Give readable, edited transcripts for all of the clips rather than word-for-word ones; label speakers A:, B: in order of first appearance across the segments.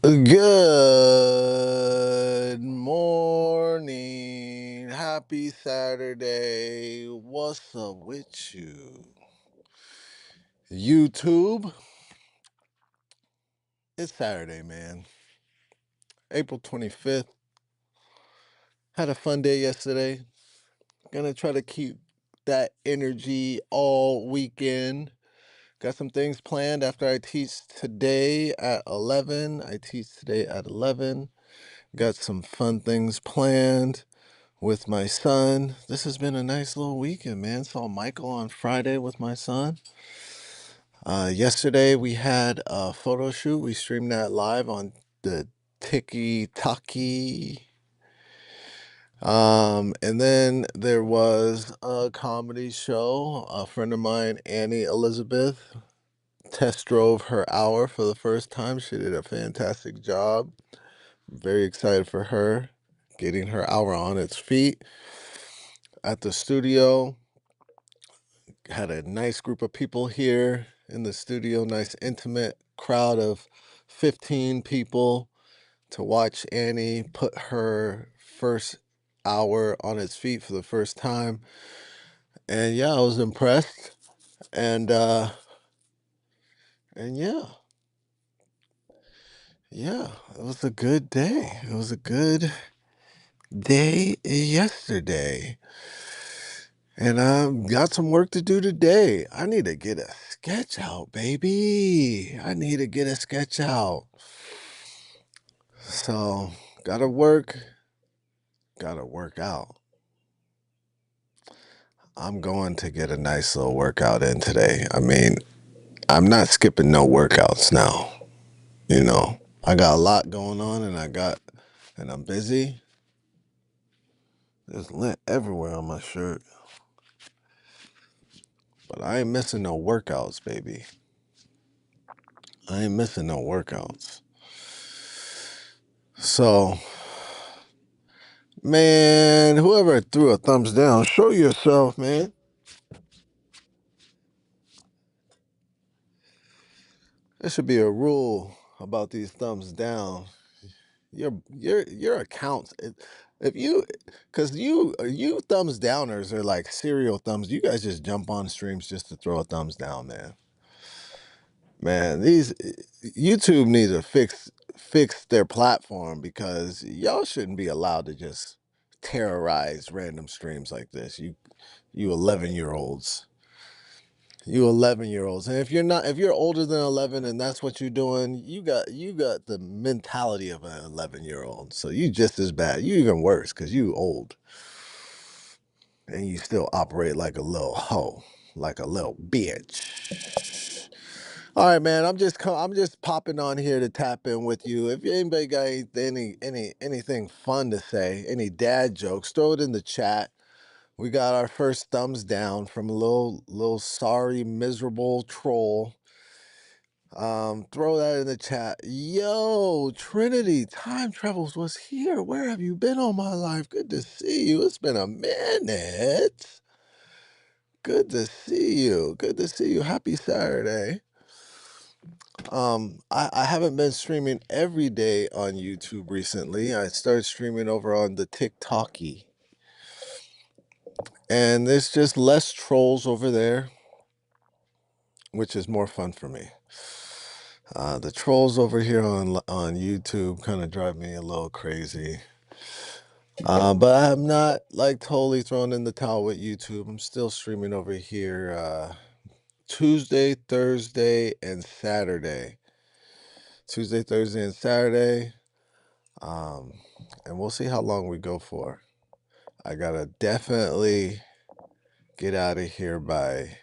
A: Good morning. Happy Saturday. What's up with you? YouTube. It's Saturday, man. April 25th. Had a fun day yesterday. Gonna try to keep that energy all weekend. Got some things planned after I teach today at 11. I teach today at 11. Got some fun things planned with my son. This has been a nice little weekend, man. Saw Michael on Friday with my son. Yesterday we had a photo shoot. We streamed that live on the Tiki Taki. And then there was a comedy show. A friend of mine, Annie Elizabeth, test drove her hour for the first time. She did a fantastic job. Very excited for her getting her hour on its feet at the studio. Had a nice group of people here in the studio, nice intimate crowd of 15 people to watch Annie put her first hour on its feet for the first time. And yeah, I was impressed. And and yeah, it was a good day. It was a good day yesterday. And I've got some work to do today. I need to get a sketch out, baby. I need to get a sketch out. So, gotta work out. I'm going to get a nice little workout in today. I mean, I'm not skipping no workouts now. I got a lot going on and I'm busy. There's lint everywhere on my shirt. But I ain't missing no workouts, baby. I ain't missing no workouts. So, man, whoever threw a thumbs down, show yourself, man. There should be a rule about these thumbs down. Your accounts, if you, because you thumbs downers are like serial thumbs. You guys just jump on streams just to throw a thumbs down, man. Man, these YouTube needs to fix their platform because y'all shouldn't be allowed to just terrorize random streams like this. You 11-year-olds. You 11-year-olds. And if you're older than 11 and that's what you're doing, you got the mentality of an 11-year-old. So you just as bad. You even worse cuz you old and you still operate like a little hoe, like a little bitch. All right, man. I'm just popping on here to tap in with you. If anybody got anything fun to say, any dad jokes, throw it in the chat. We got our first thumbs down from a little sorry, miserable troll. Throw that in the chat. Yo, Trinity, time travels was here. Where have you been all my life? Good to see you. It's been a minute. Good to see you. Good to see you. Happy Saturday. I haven't been streaming every day on YouTube recently. I started streaming over on the TikToky. And there's just less trolls over there, which is more fun for me. The trolls over here on YouTube kind of drive me a little crazy. But I'm not like totally thrown in the towel with YouTube. I'm still streaming over here Tuesday, Thursday, and Saturday. Tuesday, Thursday, and Saturday. Um, and we'll see how long we go for. I gotta definitely get out of here by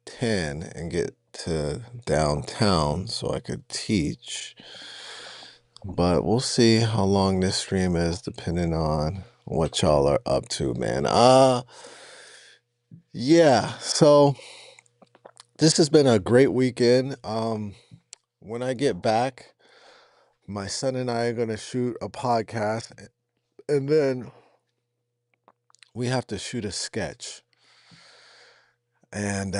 A: 10 and get to downtown so I could teach. But we'll see how long this stream is depending on what y'all are up to, man. Yeah, so this has been a great weekend. When I get back, my son and I are gonna shoot a podcast and then we have to shoot a sketch. And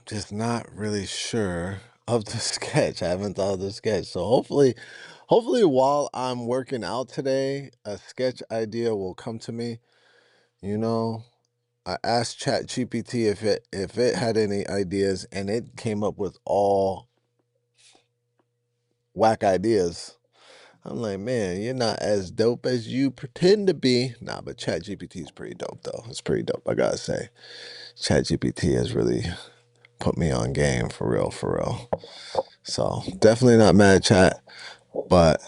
A: just not really sure of the sketch. I haven't thought of the sketch. So hopefully while I'm working out today, a sketch idea will come to me. You know, I asked ChatGPT if it had any ideas, and it came up with all whack ideas. I'm like, man, you're not as dope as you pretend to be. Nah, but ChatGPT is pretty dope though. It's pretty dope, I gotta say. ChatGPT has really put me on game for real, for real. So definitely not mad at Chat, but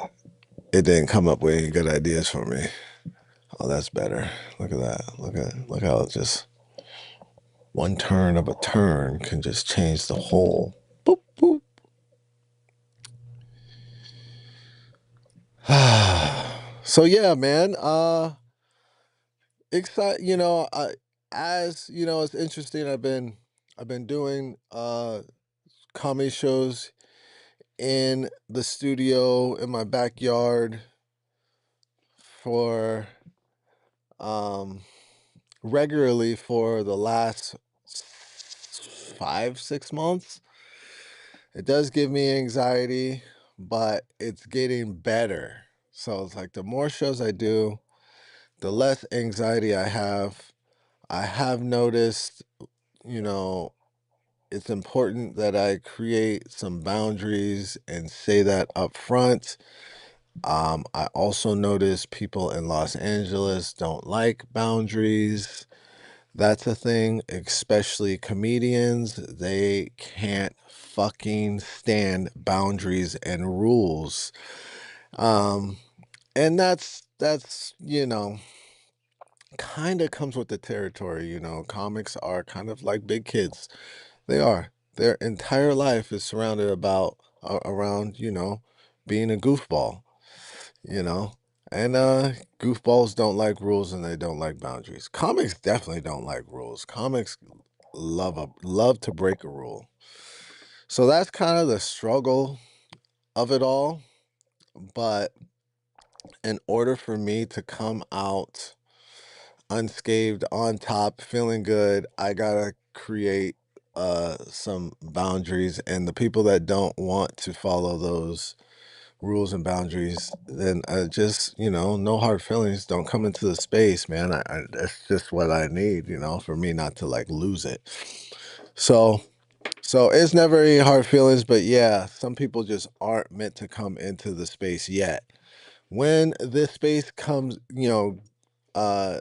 A: it didn't come up with any good ideas for me. Oh, that's better. Look at that. Look how it just one turn of a turn can just change the whole. Boop boop. So yeah, man. Excited. As you know, it's interesting. I've been doing comedy shows in the studio in my backyard for um regularly for the last 5, 6 months. It does give me anxiety, but it's getting better. So it's like the more shows I do, the less anxiety I have. I have noticed, you know, it's important that I create some boundaries and say that up front. I also notice people in Los Angeles don't like boundaries. That's a thing, especially comedians. They can't fucking stand boundaries and rules. Um, and that's kind of comes with the territory. Comics are kind of like big kids. They are. Their entire life is surrounded around, being a goofball, you know. And goofballs don't like rules and they don't like boundaries. Comics definitely don't like rules. Comics love to break a rule. So that's kind of the struggle of it all. But in order for me to come out unscathed, on top, feeling good, I gotta create some boundaries. And the people that don't want to follow those rules and boundaries, then just, no hard feelings. Don't come into the space, man. That's just what I need, for me not to like lose it. So, so it's never any hard feelings, but yeah, some people just aren't meant to come into the space yet. When this space comes, uh,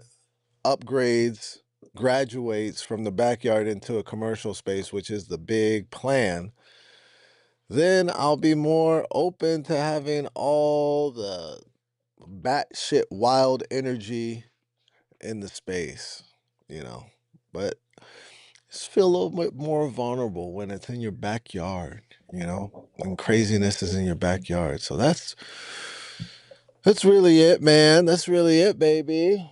A: upgrades, graduates from the backyard into a commercial space, which is the big plan, then I'll be more open to having all the batshit wild energy in the space, you know. But just feel a little bit more vulnerable when it's in your backyard, when craziness is in your backyard. So that's really it, man. That's really it, baby.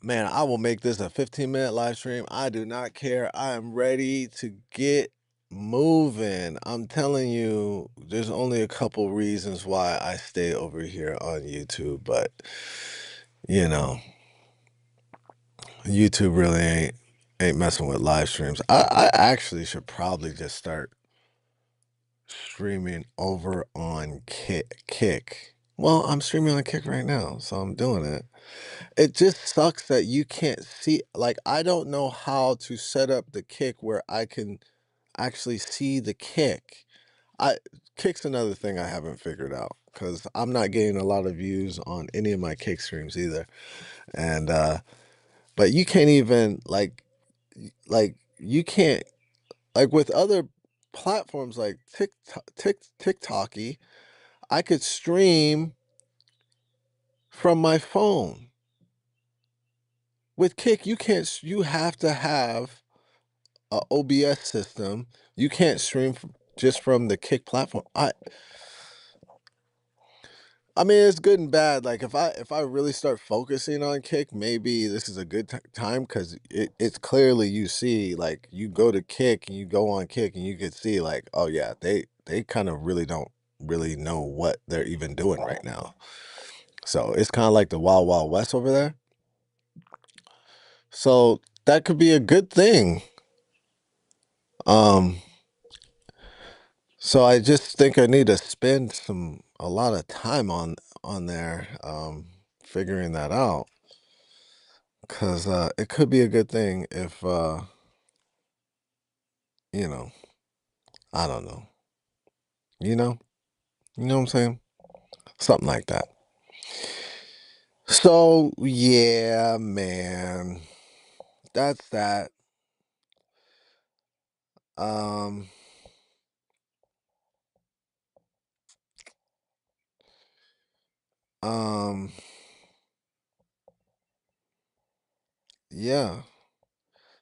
A: Man, I will make this a 15-minute live stream. I do not care. I am ready to get moving. I'm telling you, there's only a couple reasons why I stay over here on YouTube, but you know, YouTube really ain't messing with live streams. I actually should probably just start streaming over on Kick. Well, I'm streaming on Kick right now, so I'm doing it. It just sucks that you can't see, like, I don't know how to set up the Kick where I can actually see the Kick. I Kick's another thing I haven't figured out because I'm not getting a lot of views on any of my Kick streams either. And but you can't even you can't, like, with other platforms like TikToky, I could stream from my phone. With Kick, you can't. You have to have a OBS system. You can't stream just from the Kick platform. I mean, it's good and bad. Like, if I really start focusing on Kick, maybe this is a good time because it's clearly, you see, like, you go to Kick and you go on Kick and you could see, like, oh yeah, they kind of really don't really know what they're even doing right now. So it's kind of like the Wild Wild West over there. So that could be a good thing. Um, so I just think I need to spend a lot of time on there, figuring that out, because it could be a good thing if you know, I don't know, you know, you know what I'm saying, something like that. So yeah, man, that's that. Um, um, yeah.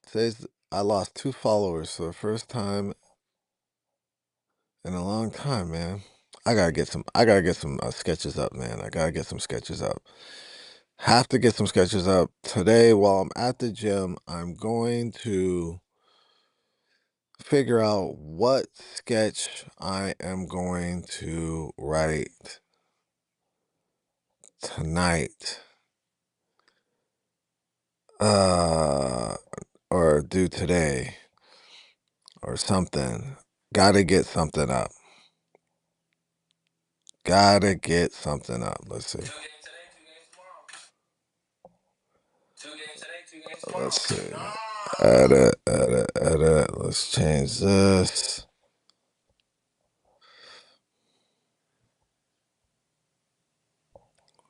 A: Says I lost 2 followers for the first time in a long time, man. I gotta get some sketches up, man. I gotta get some sketches up. Have to get some sketches up today while I'm at the gym. I'm going to figure out what sketch I am going to write tonight. Uh or do today or something. Gotta get something up. Gotta get something up. Let's see. Let's see. Edit, edit, edit. Let's change this.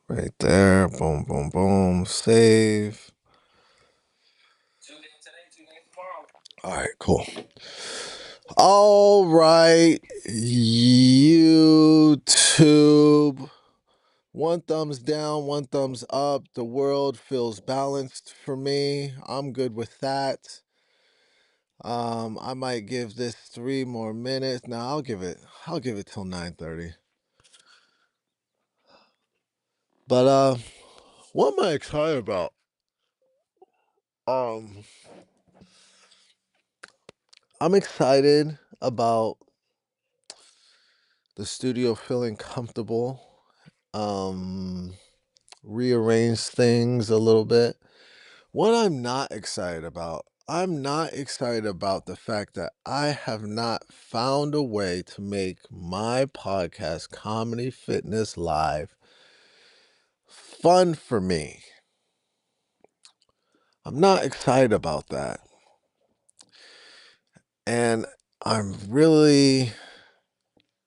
A: Right there. Boom, boom, boom. Save. All right, cool. All right, YouTube. One thumbs down, one thumbs up. The world feels balanced for me. I'm good with that. I might give this 3 more minutes. Now I'll give it till 9:30. But what am I excited about? Um, I'm excited about the studio feeling comfortable. Um, Rearrange things a little bit. What I'm not excited about the fact that I have not found a way to make my podcast, Comedy Fitness Live, fun for me. I'm not excited about that. And I'm really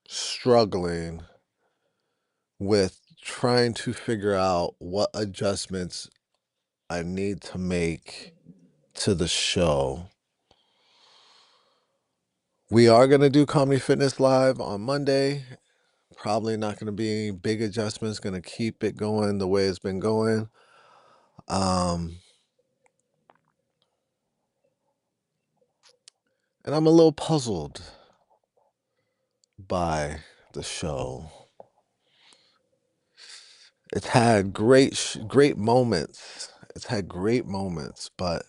A: struggling with trying to figure out what adjustments I need to make to the show. We are going to do Comedy Fitness Live on Monday. Probably not going to be any big adjustments. Going to keep it going the way it's been going. And I'm a little puzzled by the show. It's had great moments. It's had great moments, but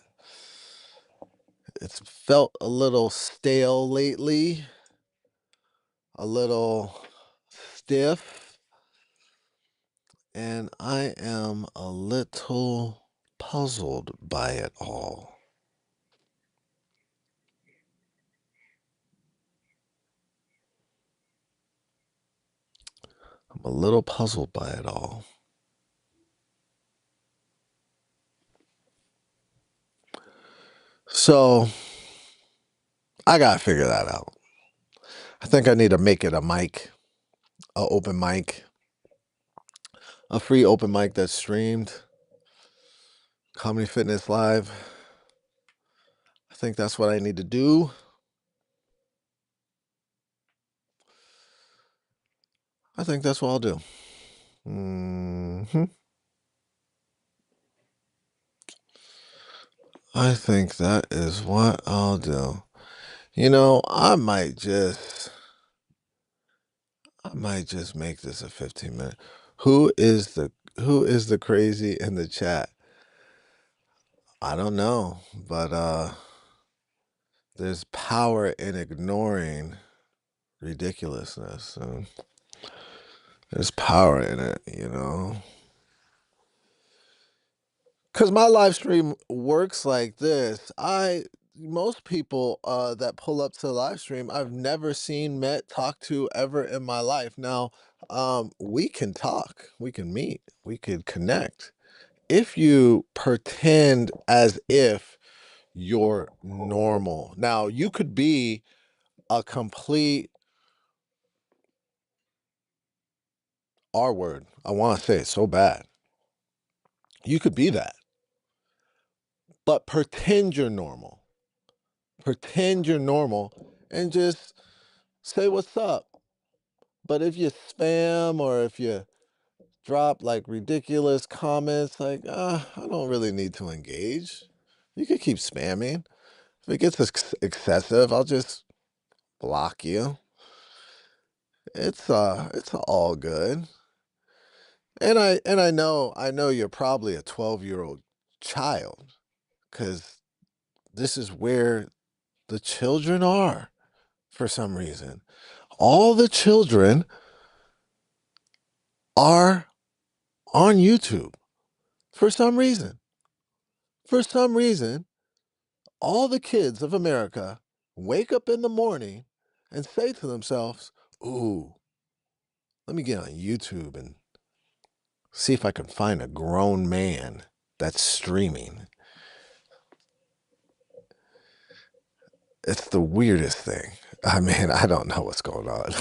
A: it's felt a little stale lately, a little stiff, and I am a little puzzled by it all. I'm a little puzzled by it all. So I gotta figure that out. I think I need to make it a open mic, a free open mic that's streamed. Comedy Fitness Live. I think that's what I need to do. I think that's what I'll do. I think that is what I'll do. You know, I might just make this a 15-minute. Who is the crazy in the chat? I don't know, but there's power in ignoring ridiculousness. And there's power in it, you know. Cause my live stream works like this. most people that pull up to the live stream, I've never seen, met, talked to ever in my life. Now, we can talk, we can meet, we could connect. If you pretend as if you're normal. Now, you could be a complete R word. I want to say it so bad. You could be that, but pretend you're normal. Pretend you're normal and just say what's up. But if you spam or if you drop like ridiculous comments, like, I don't really need to engage. You could keep spamming. If it gets excessive, I'll just block you. It's all good. And I know you're probably a 12-year-old child, because this is where the children are for some reason. All the children are on YouTube for some reason. For some reason, all the kids of America wake up in the morning and say to themselves, "Ooh, let me get on YouTube and see if I can find a grown man that's streaming." It's the weirdest thing. I mean, I don't know what's going on.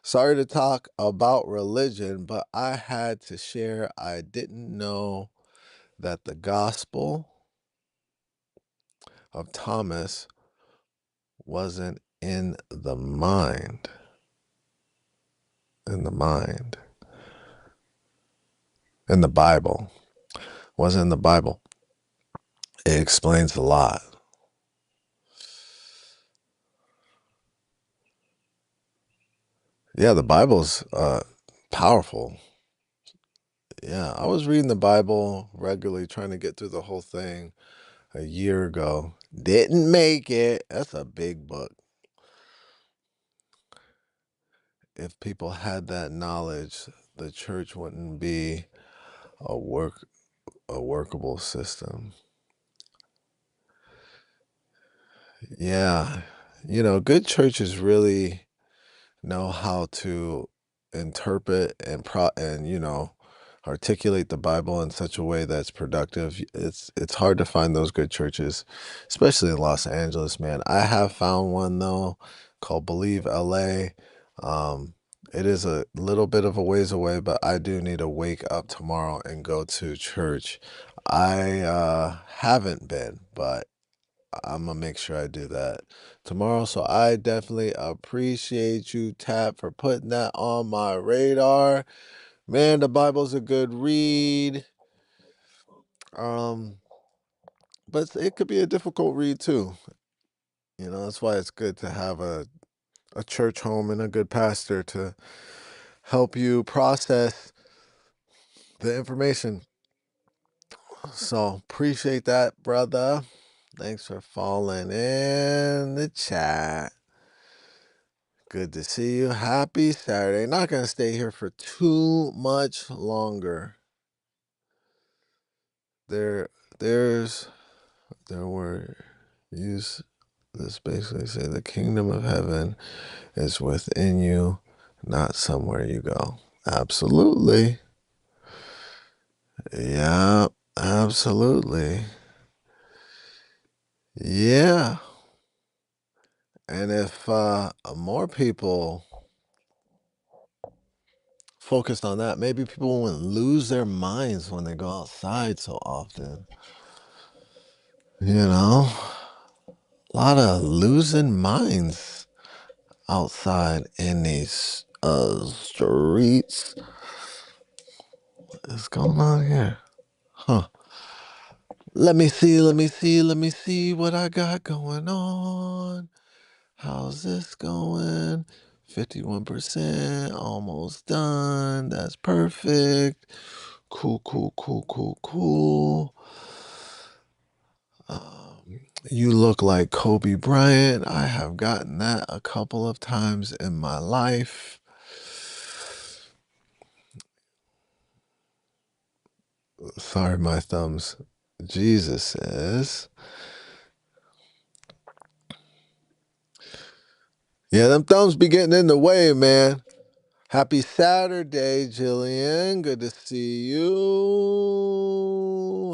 A: Sorry to talk about religion, but I had to share. I didn't know that the Gospel of Thomas wasn't in the mind. In the mind. In the Bible. Wasn't in the Bible. It explains a lot. Yeah, the Bible's powerful. Yeah, I was reading the Bible regularly, trying to get through the whole thing a year ago. Didn't make it. That's a big book. If people had that knowledge, the church wouldn't be a workable system. Yeah. Good churches really know how to interpret and articulate the Bible in such a way that's productive. It's hard to find those good churches, especially in Los Angeles, man. I have found one though, called Believe LA. It is a little bit of a ways away, but I do need to wake up tomorrow and go to church. I haven't been, but I'm gonna make sure I do that tomorrow. So I definitely appreciate you, Tap, for putting that on my radar. Man, the Bible's a good read. Um, but it could be a difficult read too. That's why it's good to have a church home and a good pastor to help you process the information. So appreciate that, brother. Thanks for falling in the chat. Good to see you. Happy Saturday. Not going to stay here for too much longer. There were use this basically say the kingdom of heaven is within you, not somewhere you go. Absolutely. Yeah, absolutely. Yeah. And if more people focused on that, maybe people wouldn't lose their minds when they go outside so often. A lot of losing minds outside in these streets. What's going on here? Huh. Let me see what I got going on. How's this going? 51%, almost done. That's perfect. Cool, cool, cool, cool, cool. You look like Kobe Bryant. I have gotten that a couple of times in my life. Sorry, my thumbs. Jesus says, Yeah, them thumbs be getting in the way, man. Happy Saturday, Jillian. Good to see you.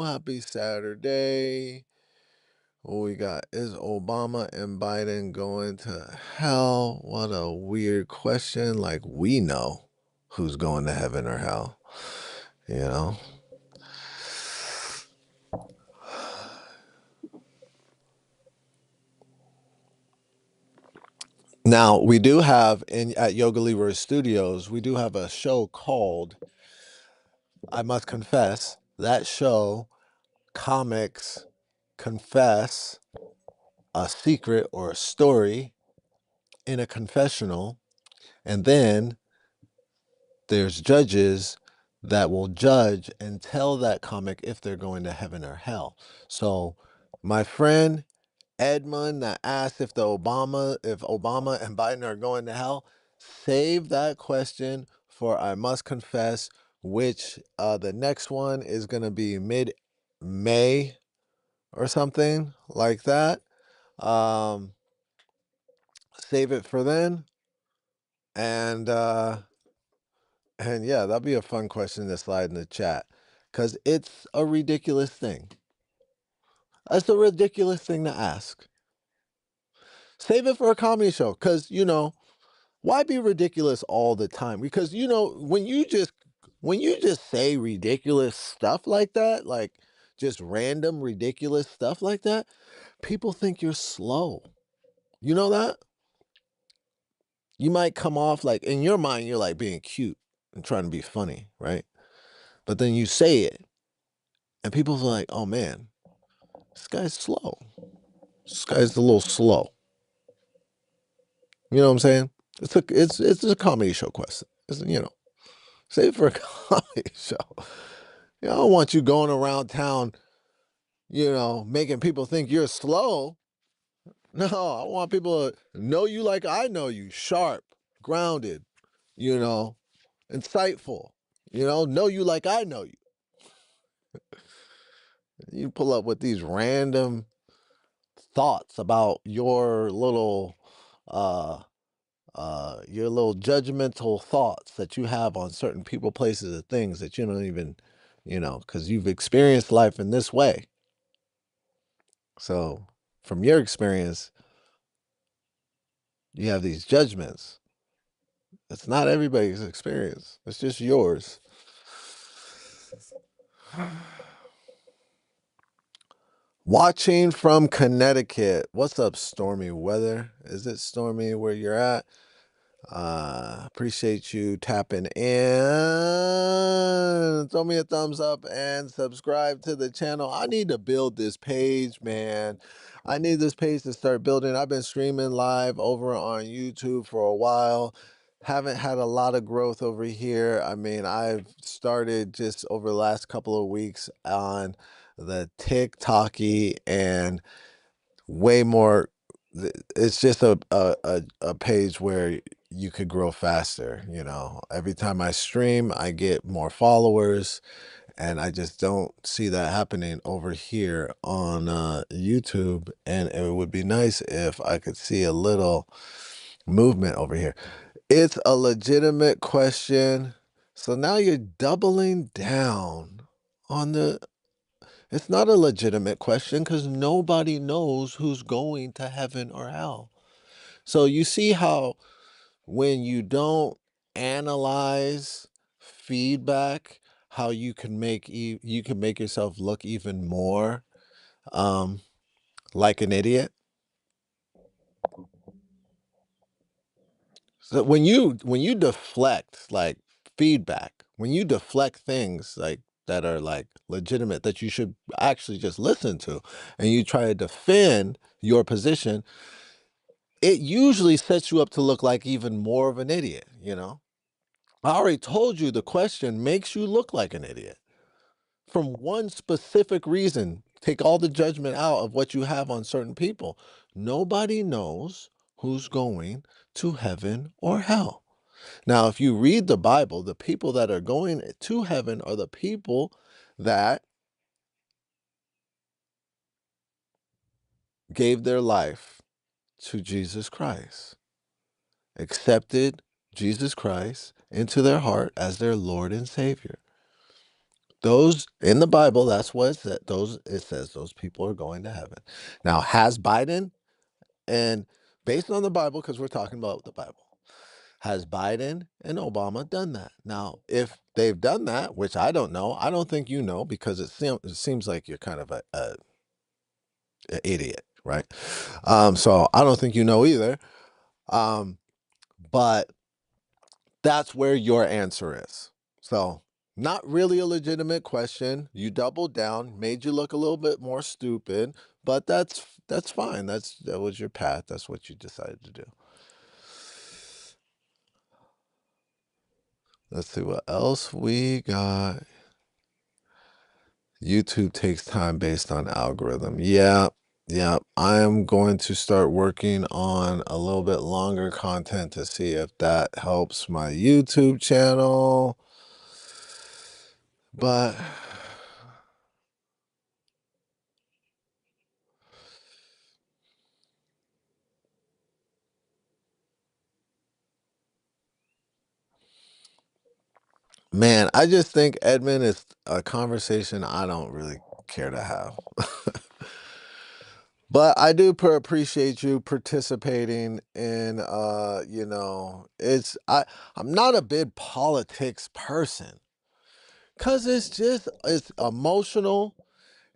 A: Happy Saturday. What we got? Is Obama and Biden going to hell? What a weird question. Like, we know who's going to heaven or hell, you know? Now, we do have at Yoga Libra Studios, we do have a show called, I Must Confess, that show, comics confess a secret or a story in a confessional, and then there's judges that will judge and tell that comic if they're going to heaven or hell. So my friend Edmund that asked if Obama and Biden are going to hell, save that question for I Must Confess, which the next one is going to be mid-May or something like that. Um, Save it for then. And yeah, that'll be a fun question to slide in the chat because it's a ridiculous thing. It's a ridiculous thing to ask. Save it for a comedy show because, why be ridiculous all the time? Because, when you just say ridiculous stuff like that, like just random ridiculous stuff like that, people think you're slow. You know that? You might come off like in your mind, you're like being cute and trying to be funny, right? But then you say it, and people are like, "Oh man, this guy's slow. This guy's a little slow." You know what I'm saying? It's a comedy show question. Save it for a comedy show. I don't want you going around town, making people think you're slow. No, I want people to know you like I know you, sharp, grounded, you know, insightful. Know you like I know you. You pull up with these random thoughts about uh your little judgmental thoughts that you have on certain people, places, and things that you don't even, because you've experienced life in this way. So, from your experience, you have these judgments. It's not everybody's experience, it's just yours. Watching from Connecticut. What's up, stormy weather? Is it stormy where you're at? Appreciate you tapping in. Throw me a thumbs up and subscribe to the channel. I need to build this page, man. I need this page to start building. I've been streaming live over on YouTube for a while. Haven't had a lot of growth over here. I mean, I've started just over the last couple of weeks on the TikToky and way more. It's just a page where you could grow faster. Every time I stream, I get more followers, and I just don't see that happening over here on YouTube. And it would be nice if I could see a little movement over here. It's a legitimate question. So now you're doubling down on the it's not a legitimate question because nobody knows who's going to heaven or hell. So you see how when you don't analyze feedback, how you can make yourself look even more um, like an idiot. So when you deflect like feedback, when you deflect things like that are like legitimate that you should actually just listen to, and you try to defend your position, it usually sets you up to look like even more of an idiot. I already told you the question makes you look like an idiot from one specific reason. Take all the judgment out of what you have on certain people. Nobody knows who's going to heaven or hell. Now, if you read the Bible, the people that are going to heaven are the people that gave their life to Jesus Christ. accepted Jesus Christ into their heart as their Lord and Savior. Those in the Bible, that's what it said. It says those people are going to heaven. Now, has Biden, and based on the Bible, because we're talking about the Bible, has Biden and Obama done that? Now, if they've done that, which I don't know, I don't think you know, because it seems like you're kind of a idiot, right? So I don't think you know either. But that's where your answer is. So, not really a legitimate question. You doubled down, made you look a little bit more stupid, but that's fine. That was your path. That's what you decided to do. Let's see what else we got. YouTube takes time based on algorithm. Yeah. Yeah, I am going to start working on a little bit longer content to see if that helps my YouTube channel. But man, I just think Edmund is a conversation I don't really care to have. But I do appreciate you participating in I'm not a big politics person, cuz it's emotional,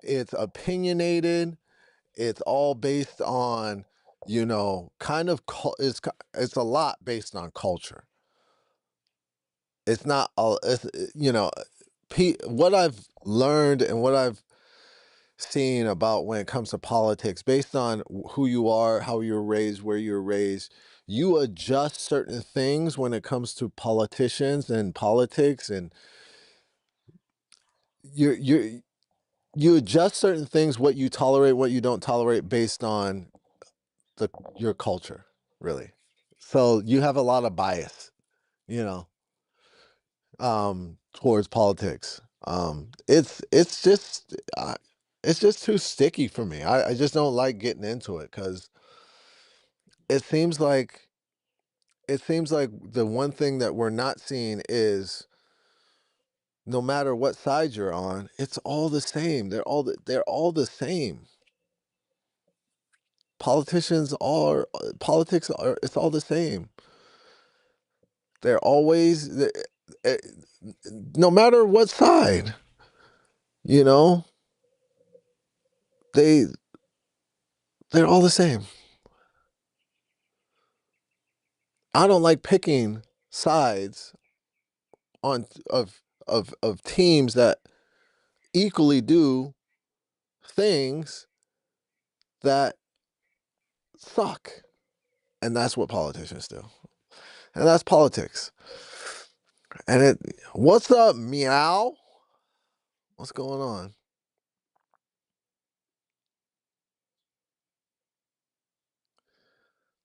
A: it's opinionated, it's all based on, it's a lot based on culture. It's not all it's what I've learned and what I've seen about when it comes to politics, based on who you are, how you're raised, where you're raised, you adjust certain things when it comes to politicians and politics, and you you adjust certain things, what you tolerate, what you don't tolerate, based on your culture, really. So you have a lot of bias, you know, towards politics. It's just too sticky for me. I just don't like getting into it, because it seems like the one thing that we're not seeing is, no matter what side you're on, it's all the same. They're all the same. Politics are it's all the same. They're always eh, no matter what side, you know, they they're all the same. I don't like picking sides on of teams that equally do things that suck. And that's what politicians do. And that's politics. And what's up, meow? What's going on?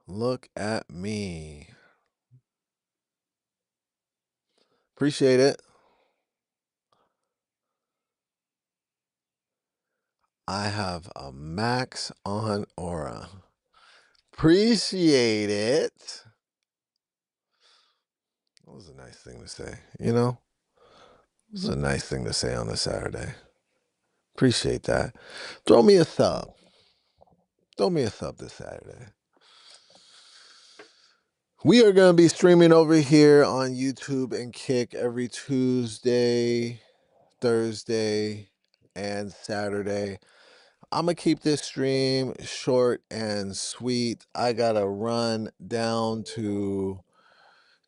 A: Look at me. Appreciate it. I have a max on aura. Appreciate it. That was a nice thing to say, you know? It was a nice thing to say on a Saturday. Appreciate that. Throw me a sub. Throw me a sub this Saturday. We are going to be streaming over here on YouTube and Kick every Tuesday, Thursday, and Saturday. I'm going to keep this stream short and sweet. I got to run down to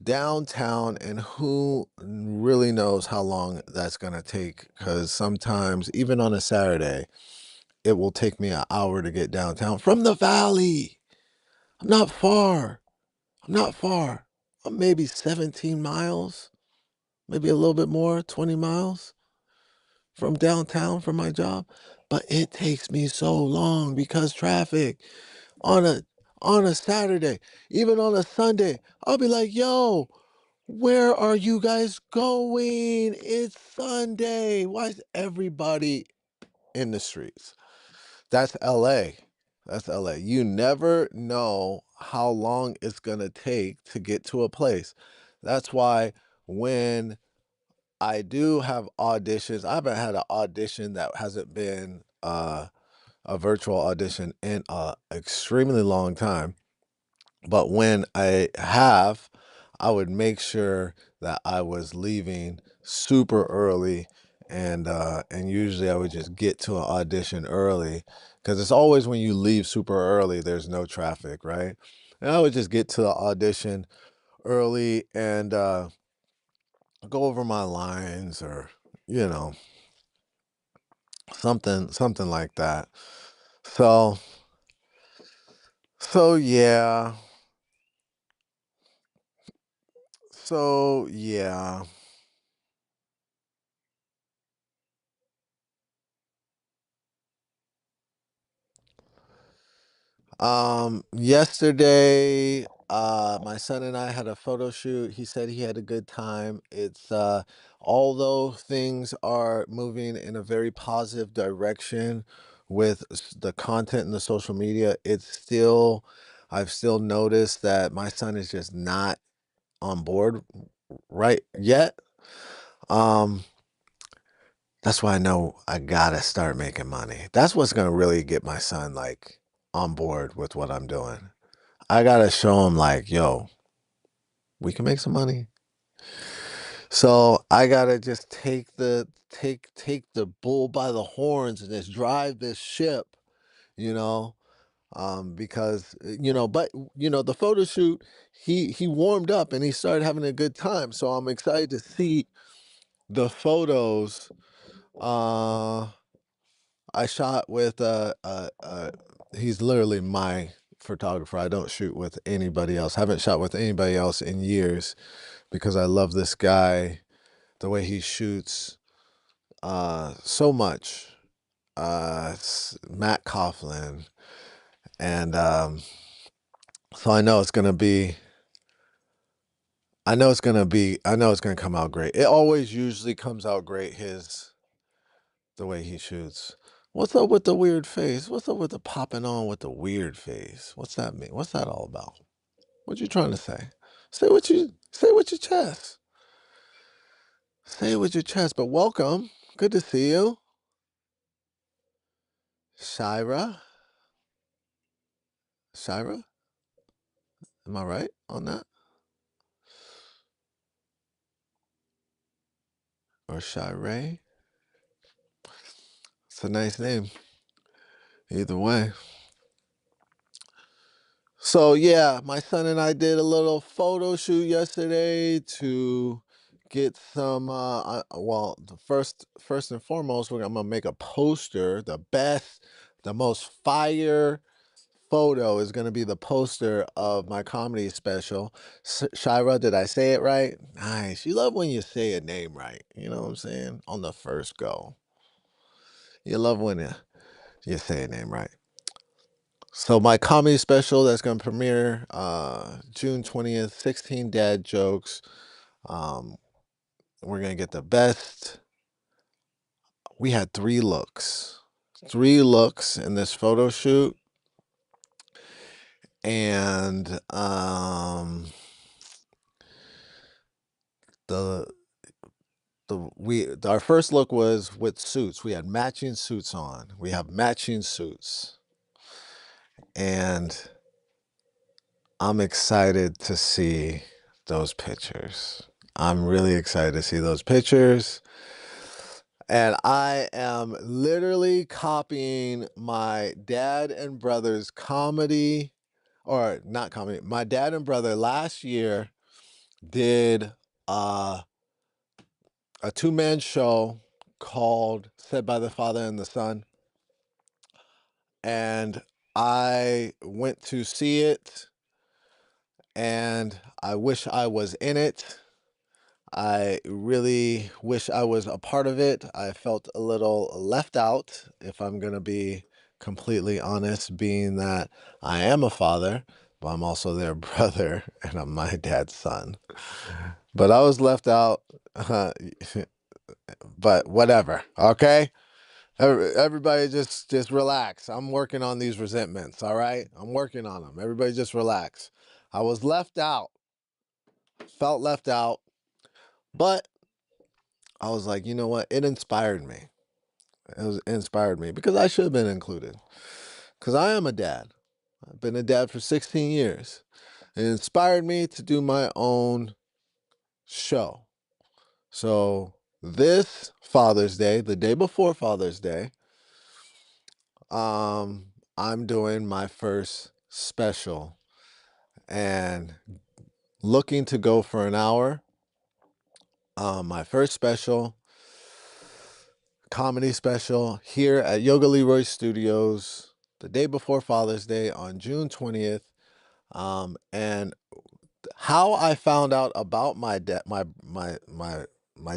A: downtown, and who really knows how long that's going to take, because sometimes, even on a Saturday, it will take me an hour to get downtown from the valley. I'm not far. I'm not far. I'm maybe 17 miles, maybe a little bit more, 20 miles from downtown from my job. But it takes me so long because traffic on a Saturday, even on a Sunday. I'll be like, yo, where are you guys going? It's Sunday. Why is everybody in the streets? That's LA. That's LA. You never know how long it's gonna take to get to a place. That's why when I do have auditions, I haven't had an audition that hasn't been a virtual audition in a extremely long time. But when I have, I would make sure that I was leaving super early, and usually I would just get to an audition early because it's always when you leave super early, there's no traffic, right? And I would just get to the audition early and go over my lines or, you know, something like that. So so yeah. So yeah. Yesterday, my son and I had a photo shoot. He said he had a good time. It's although things are moving in a very positive direction with the content and the social media, I've still noticed that my son is just not on board right yet. Um, that's why I know I gotta start making money. That's what's gonna really get my son like on board with what I'm doing. I gotta show him like, yo, we can make some money. So I gotta just take the bull by the horns and just drive this ship, you know. Because but the photo shoot, he warmed up and he started having a good time. So I'm excited to see the photos. Uh I shot with he's literally my photographer. I don't shoot with anybody else. Haven't shot with anybody else in years because I love this guy, the way he shoots so much. It's Matt Coughlin. And so I know it's gonna come out great. It always usually comes out great, the way he shoots. What's up with the weird face? What's up with the popping on with the weird face? What's that mean? What's that all about? What you trying to say? Say with your chest. Say it with your chest. But welcome. Good to see you. Shira. Shira? Am I right on that? Or Shire? It's a nice name. Either way. So yeah, my son and I did a little photo shoot yesterday to get some well, the first and foremost, I'm gonna make a poster. The most fire photo is gonna be the poster of my comedy special. Shira, did I say it right? Nice. You love when you say a name right. You know what I'm saying? On the first go. You love when you say a name right. So my comedy special that's gonna premiere June 20th, 16 dad jokes. Um, we're gonna get the best. We had three looks in this photo shoot, and the our first look was with suits. We had matching suits on. We have matching suits, and I'm excited to see those pictures. I'm really excited to see those pictures. And I am literally copying my dad and brother's comedy, or not comedy. My dad and brother last year did uh, a two-man show called Said by the Father and the Son. And I went to see it, and I wish I was in it. I really wish I was a part of it. I felt a little left out, if I'm going to be completely honest, being that I am a father, but I'm also their brother and I'm my dad's son. But I was left out, but whatever, okay? Everybody just relax. I'm working on these resentments, all right? I'm working on them. Everybody just relax. I was left out, felt left out, but I was like, you know what? It inspired me. It inspired me because I should have been included. Because I am a dad. I've been a dad for 16 years. It inspired me to do my own show. So this Father's Day, the day before Father's Day, I'm doing my first special and looking to go for an hour. My first special, comedy special here at Yoga Leroy Studios, the day before Father's Day on June 20th. And how I found out about my dad, my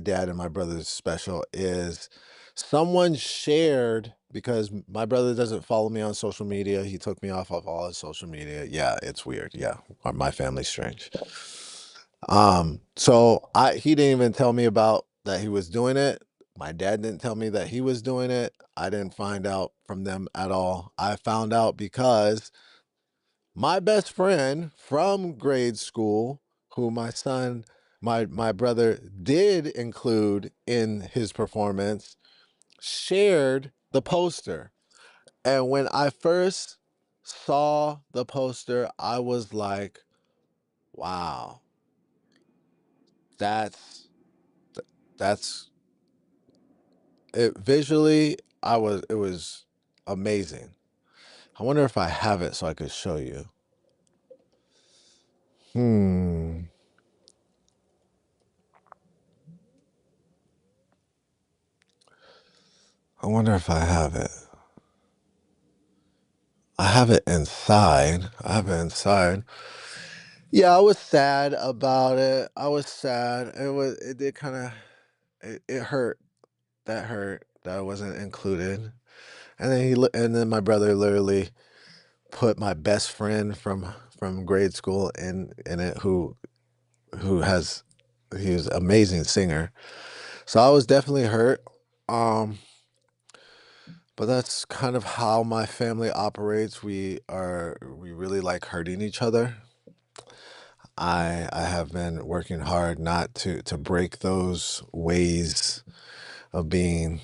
A: dad and my brother's special is someone shared, because my brother doesn't follow me on social media. He took me off of all his social media. Yeah, it's weird. Yeah, my family's strange. So he didn't even tell me about that he was doing it. My dad didn't tell me that he was doing it. I didn't find out from them at all. I found out because my best friend from grade school, who my brother did include in his performance, shared the poster. And when I first saw the poster, I was like, wow, that's that's it. Visually, it was amazing. I wonder if I have it so I could show you. Hmm. I wonder if I have it. I have it inside. I have it inside. Yeah, I was sad about it. I was sad. It did kind of it hurt. That hurt that I wasn't included. And then and then my brother literally put my best friend from grade school in it, who has he was an amazing singer. So I was definitely hurt. Um but that's kind of how my family operates. We really like hurting each other. I have been working hard not to break those ways of being,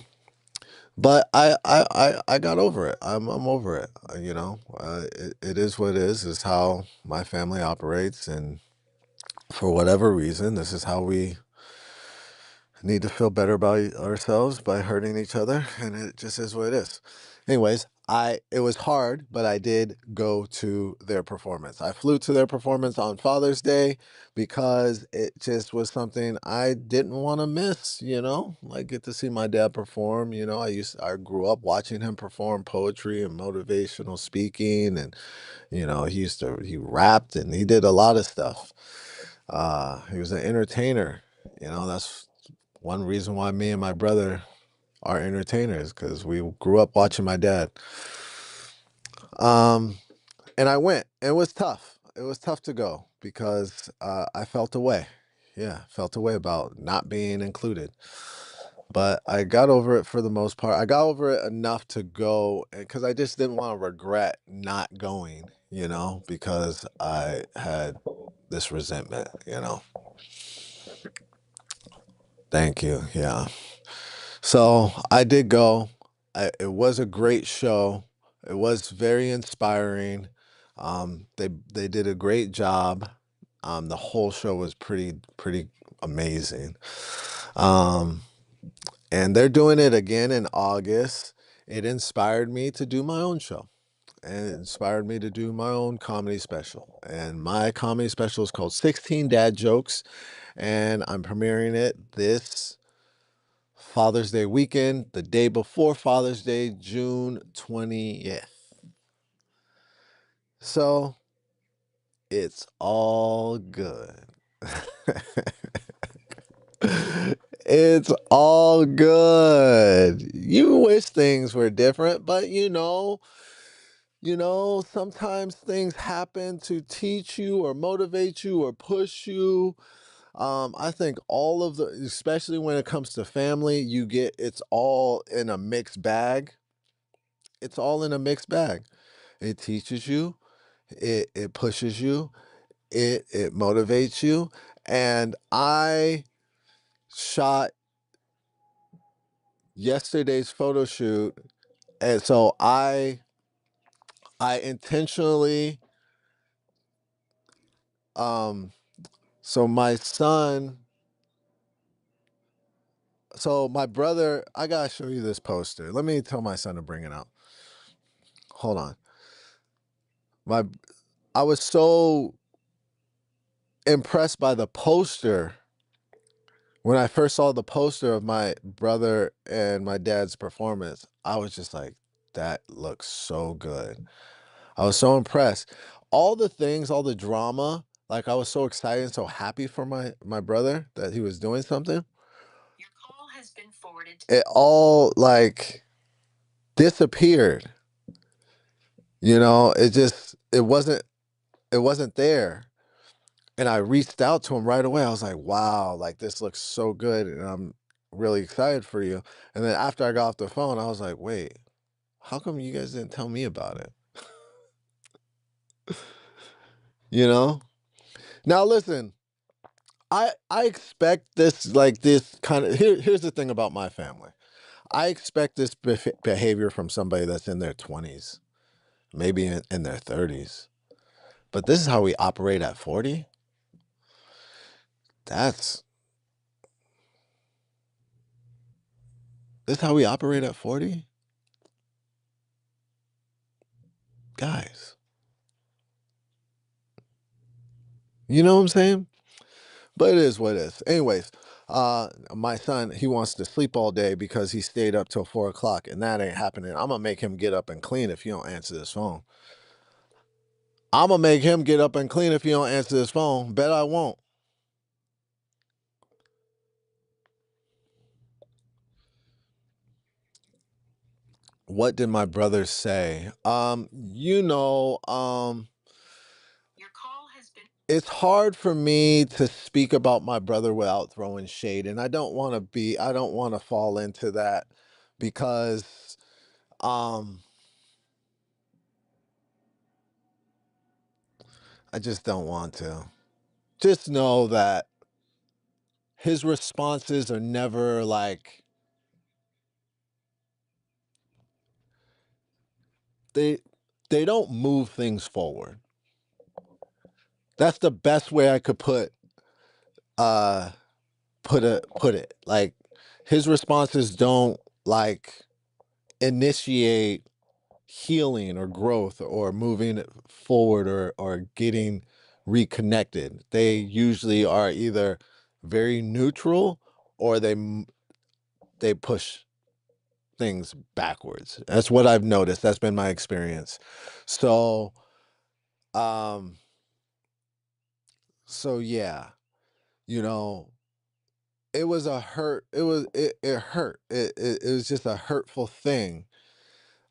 A: but I got over it. I'm over it. It is what it is. Is how my family operates, and for whatever reason, this is how we need to feel better about ourselves by hurting each other, and it just is what it is. Anyways, it was hard, but I did go to their performance. I flew to their performance on Father's Day because it just was something I didn't want to miss, like get to see my dad perform. I grew up watching him perform poetry and motivational speaking, and he rapped and he did a lot of stuff. He was an entertainer. That's one reason why me and my brother are entertainers, because we grew up watching my dad. Um, and I went. It was tough. It was tough to go because I felt away. Yeah, felt away about not being included. But I got over it for the most part. I got over it enough to go because I just didn't want to regret not going, because I had this resentment. Thank you. Yeah. So I did go. It was a great show. It was very inspiring. They did a great job. The whole show was pretty amazing. Um, and they're doing it again in August. It inspired me to do my own show, and it inspired me to do my own comedy special. And my comedy special is called 16 Dad Jokes, and I'm premiering it this Father's Day weekend, the day before Father's Day, June 20th. So it's all good. It's all good. You wish things were different, but sometimes things happen to teach you or motivate you or push you. I think all of the, especially when it comes to family, it's all in a mixed bag. It's all in a mixed bag. It teaches you, it pushes you, it motivates you. And I shot yesterday's photo shoot, and so I intentionally um so my son so my brother, I gotta show you this poster. Let me tell my son to bring it out. Hold on. My I was so impressed by the poster when I first saw the poster of my brother and my dad's performance. I was just like, that looks so good. I was so impressed. All the things, all the drama, like I was so excited and so happy for my brother that he was doing something. Your call has been forwarded. It all like disappeared. It wasn't there. And I reached out to him right away. I was like, wow, like this looks so good. And I'm really excited for you. And then after I got off the phone, I was like, wait, how come you guys didn't tell me about it? You know? Now listen, I expect this, like this kind of here's the thing about my family. I expect this behavior from somebody that's in their 20s, maybe in their 30s. But this is how we operate at 40. That's this is how we operate at 40? Guys. You know what I'm saying? But it is what it is. Anyways, my son, he wants to sleep all day because he stayed up till 4 o'clock, and that ain't happening. I'm gonna make him get up and clean if you don't answer this phone. I'm gonna make him get up and clean if you don't answer this phone. Bet I won't. What did my brother say? Your call has been. It's hard for me to speak about my brother without throwing shade, and I don't want to fall into that because um I just don't want to. Just know that his responses are never like they they don't move things forward. That's the best way I could uh put it. Like his responses don't like initiate healing or growth or moving it forward or getting reconnected. They usually are either very neutral or they push things backwards. That's what I've noticed. That's been my experience. So, um, so yeah, you know, it was a hurt. It hurt. It was just a hurtful thing.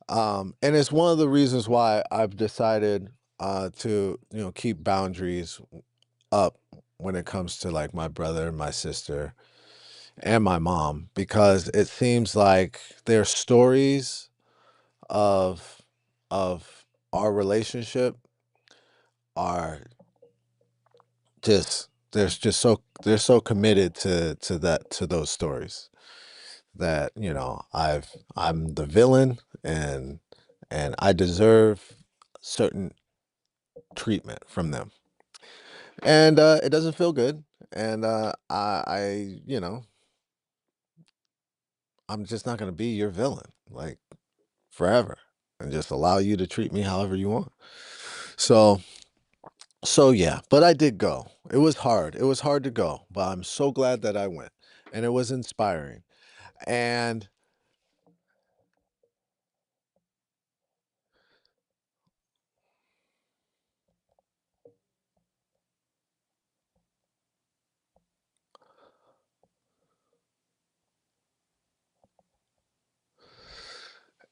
A: And it's one of the reasons why I've decided to, keep boundaries up when it comes to like my brother, my sister, and my mom, because it seems like their stories of of our relationship are just they're so committed to those stories that I'm the villain, and I deserve certain treatment from them, and it doesn't feel good, and I'm just not going to be your villain like forever and just allow you to treat me however you want. So yeah, but I did go. It was hard. It was hard to go, but I'm so glad that I went. And it was inspiring. And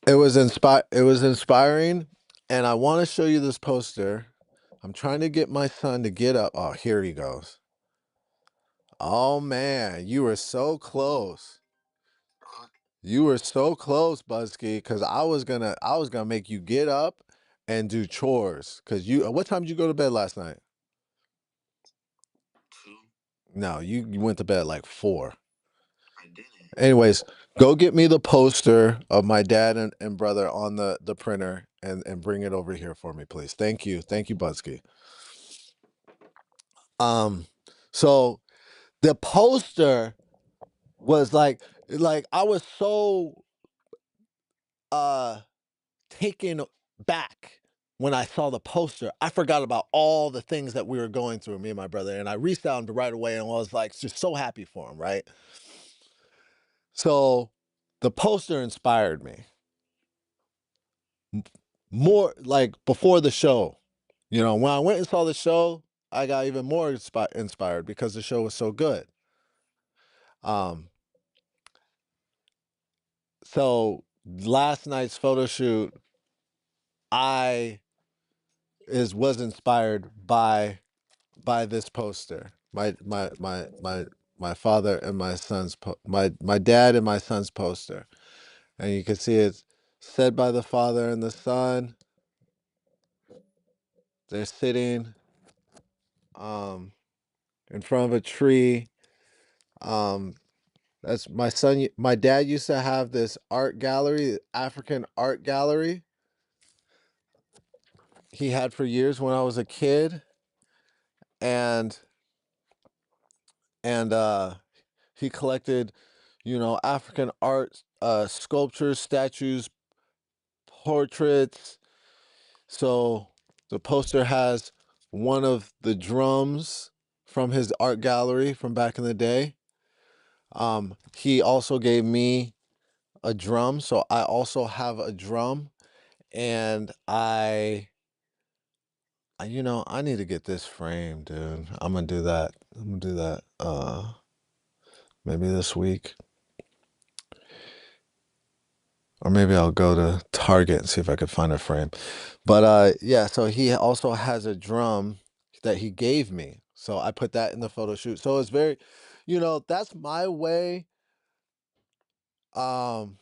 A: it was inspiring, and I want to show you this poster. I'm trying to get my son to get up. Oh, here he goes. Oh man, you were so close. You were so close, Buzzkey, because I was gonna make you get up and do chores. Cause what time did you go to bed last night? No, you went to bed at like 4. Anyways, go get me the poster of my dad and brother on the printer and bring it over here for me, please. Thank you. Thank you, Buzzkey. So the poster was like I was so uh taken back when I saw the poster. I forgot about all the things that we were going through, me and my brother, and I reached out right away and was like just so happy for him, right? So the poster inspired me more like before the show. When I went and saw the show, I got even more inspired because the show was so good. Um, so last night's photo shoot, I is was inspired by this poster. My father and my son's my dad and my son's poster, and you can see it's said by the father and the son. They're sitting um in front of a tree. Um, that's my son. My dad used to have this art gallery, African art gallery. He had for years when I was a kid, and and he collected, African art, sculptures, statues, portraits. So the poster has one of the drums from his art gallery from back in the day. He also gave me a drum, so I also have a drum, and I need to get this framed, dude. I'm gonna do that. I'm gonna do that. Maybe this week. Or maybe I'll go to Target and see if I could find a frame. But yeah, so he also has a drum that he gave me. So I put that in the photo shoot. So it's very, that's my way. Um,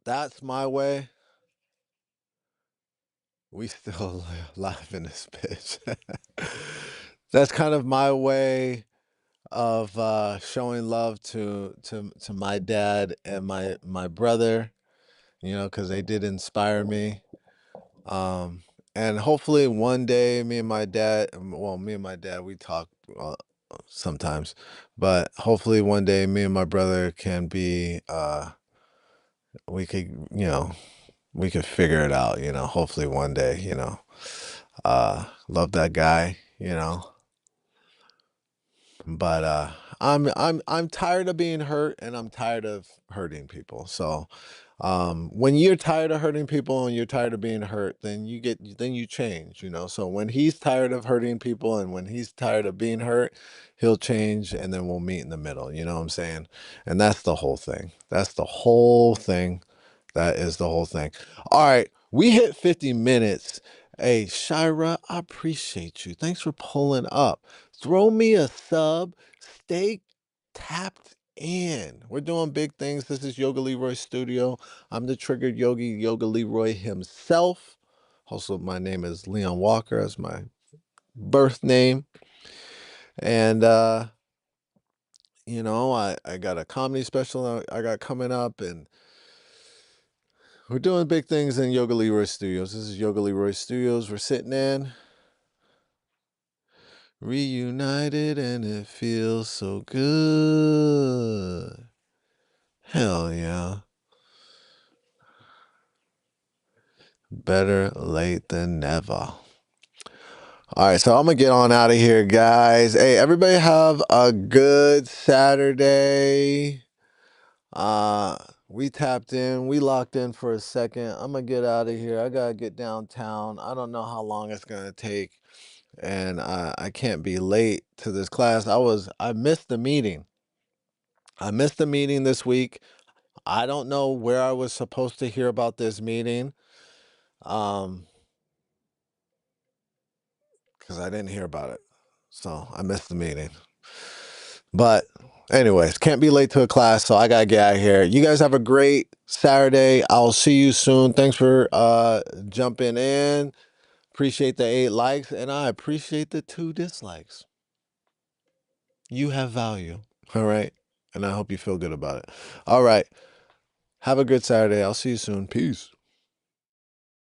A: that's my way. We still live in this bitch. That's kind of my way of showing love to my dad and my brother, because they did inspire me. Um, and hopefully one day me and my dad, we talk sometimes, but hopefully one day me and my brother can be, we could, we could figure it out, hopefully one day, love that guy, but I'm tired of being hurt and I'm tired of hurting people. So when you're tired of hurting people and you're tired of being hurt, then you change, so when he's tired of hurting people and when he's tired of being hurt, he'll change, and then we'll meet in the middle, you know what I'm saying? And that's the whole thing. That's the whole thing. That is the whole thing. All right, we hit 50 minutes. Hey, Shira, I appreciate you. Thanks for pulling up. Throw me a sub. Stay tapped in. We're doing big things. This is Yoga Leroy Studio. I'm the Triggered Yogi, Yoga Leroy himself. Also, my name is Leon Walker. That's my birth name. And I got a comedy special I got coming up, and we're doing big things in Yoga Leroy Studios. This is Yoga Leroy Studios. We're sitting in reunited, and it feels so good. Hell yeah. Better late than never. All right, so I'm gonna get on out of here, guys. Hey, everybody have a good Saturday. Uh, we tapped in, we locked in for a second. I'm gonna get out of here. I gotta get downtown. I don't know how long it's gonna take, and I can't be late to this class. I missed the meeting. I missed the meeting this week. I don't know where I was supposed to hear about this meeting. Because I didn't hear about it. So I missed the meeting. But anyways, can't be late to a class, so I gotta get out of here. You guys have a great Saturday. I'll see you soon. Thanks for jumping in. Appreciate the 8 likes, and I appreciate the 2 dislikes. You have value. All right. And I hope you feel good about it. All right. Have a good Saturday. I'll see you soon. Peace.